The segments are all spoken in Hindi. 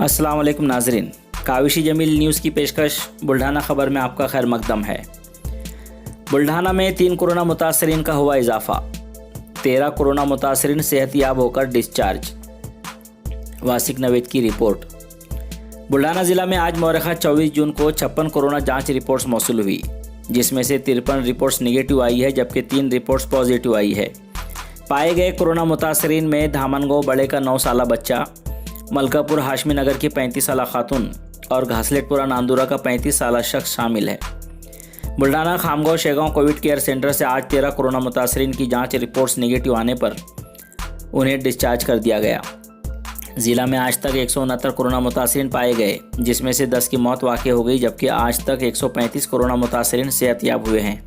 अस्सलाम वालेकुम नाजरीन, काविशी जमील न्यूज़ की पेशकश बुल्ढाना खबर में आपका खैर मकदम है। बुल्ढाना में 3 कोरोना मुतासरीन का हुआ इजाफा। 13 कोरोना मुतासरीन सेहतयाब होकर डिस्चार्ज। वासिक नवेद की रिपोर्ट। बुल्ढाना ज़िला में आज मौरखा 24 जून को 56 कोरोना जांच रिपोर्ट्स मौसूल हुई, जिसमें से 53 रिपोर्ट्स निगेटिव आई है जबकि 3 रिपोर्ट्स पॉजिटिव आई है। पाए गए कोरोना मुतासरीन में धामनगांव बड़े का 9 साला बच्चा, मलकापुर हाशमी नगर की 35 साला खातून और घासलेटपुरा नांदुरा का 35 साला शख्स शामिल है। Buldhana Khamgaon Shegaon Covid care centre से आज 13 कोरोना मुतासरीन की जांच रिपोर्ट्स निगेटिव आने पर उन्हें डिस्चार्ज कर दिया गया। ज़िला में आज तक 169 कोरोना मुतासरीन पाए गए, जिसमें से 10 की मौत वाक़ई हो गई जबकि आज तक 135 कोरोना मुतासरीन सेहतयाब हुए हैं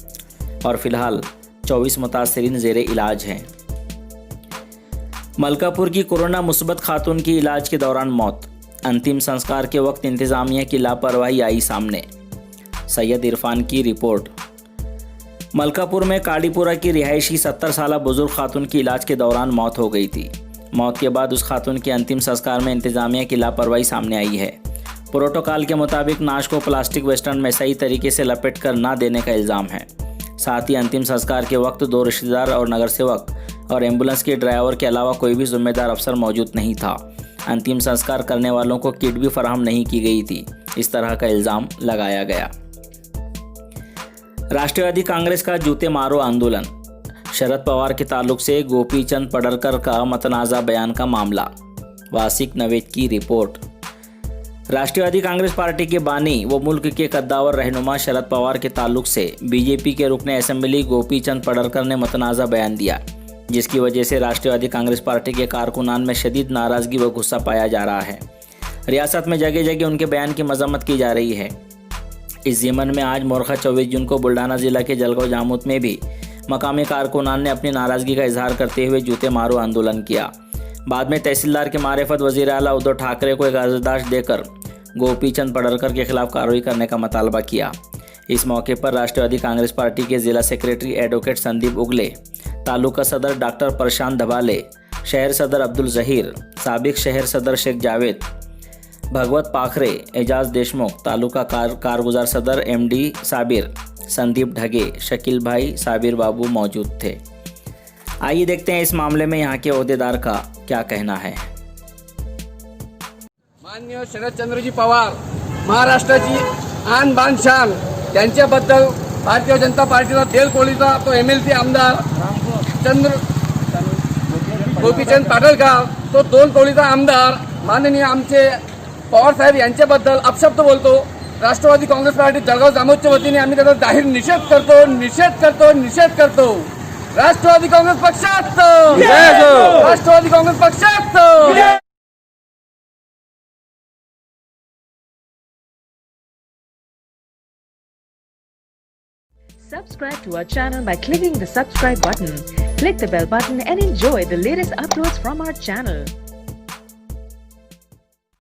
और फिलहाल 24 मुतासरीन ज़ेरे इलाज हैं। मलकापुर की कोरोना मुस्बत खातून की इलाज के दौरान मौत। अंतिम संस्कार के वक्त इंतज़ामिया की लापरवाही आई सामने। सैयद इरफान की रिपोर्ट। मलकापुर में काड़ीपुरा की रिहायशी 70 साला बुजुर्ग खातून की इलाज के दौरान मौत हो गई थी। मौत के बाद उस खातून के अंतिम संस्कार में इंतज़ामिया की लापरवाही सामने आई है। प्रोटोकॉल के मुताबिक नाश को प्लास्टिक वेस्टर्न में सही तरीके से लपेट कर ना देने का इल्ज़ाम है। साथ ही अंतिम संस्कार के वक्त 2 रिश्तेदार और नगर सेवक और एम्बुलेंस के ड्राइवर के अलावा कोई भी जिम्मेदार अफसर मौजूद नहीं था। अंतिम संस्कार करने वालों को किट भी फराहम नहीं की गई थी, इस तरह का इल्ज़ाम लगाया गया। राष्ट्रवादी कांग्रेस का जूते मारो आंदोलन। शरद पवार के ताल्लुक से गोपीचंद पडरकर का मतनाज़ा बयान का मामला। वासिक नवेद की रिपोर्ट। राष्ट्रवादी कांग्रेस पार्टी के बानी व मुल्क के कद्दावर रहनुमा शरद पवार के ताल्लुक से बीजेपी के रुकने असेंबली गोपीचंद पडरकर ने मतनाज़ा बयान दिया, जिसकी वजह से राष्ट्रवादी कांग्रेस पार्टी के कारकुनान में शदीद नाराज़गी व गुस्सा पाया जा रहा है। रियासत में जगह जगह उनके बयान की मजम्मत की जा रही है। इस ज़िमन में आज मौरखा 24 जून को बुल्ढाना ज़िला के जलगांव जामुत में भी मकामी कारकुनान ने अपनी नाराज़गी का इजहार करते हुए जूते मारो आंदोलन किया। बाद में तहसीलदार के मारेफत वज़ीर आला उद्धव ठाकरे को एक अर्जदाश्त देकर गोपीचंद पडरकर के खिलाफ कार्रवाई करने का मुतालबा किया। इस मौके पर राष्ट्रवादी कांग्रेस पार्टी के ज़िला सेक्रेटरी एडवोकेट संदीप उगले, तालुका सदर डॉक्टर प्रशांत धबाले, शहर सदर अब्दुल जहीर, साबिक शहर सदर शेख जावेद, भगवत पाखरे, एजाज देशमुख, तालुका कारगुजार सदर एमडी साबिर, संदीप ढगे, शकील भाई, साबिर बाबू मौजूद थे। आइए देखते हैं इस मामले में यहाँ के ओहदेदार का क्या कहना है। माननीय शरदचंद्रजी पवार, महाराष्ट्राची आन बान शान, त्यांच्याबद्दल भारतीय जनता पार्टीचा तेलकोळीचा तो MLC आमदार गोपीचंद पडळकर, तो 2 कोळीचा आमदार माननीय आमचे पवार साहेब यांच्याबद्दल अपशब्द बोलतो। राष्ट्रवादी काँग्रेस पार्टी जळगाव जामोदच्या वतीने आम्ही त्याचा जाहीर निषेध करतो। राष्ट्रवादी काँग्रेस पक्षात राष्ट्रवादी काँग्रेस पक्षात। Subscribe to our channel by clicking the subscribe button. Click the bell button and enjoy the latest uploads from our channel.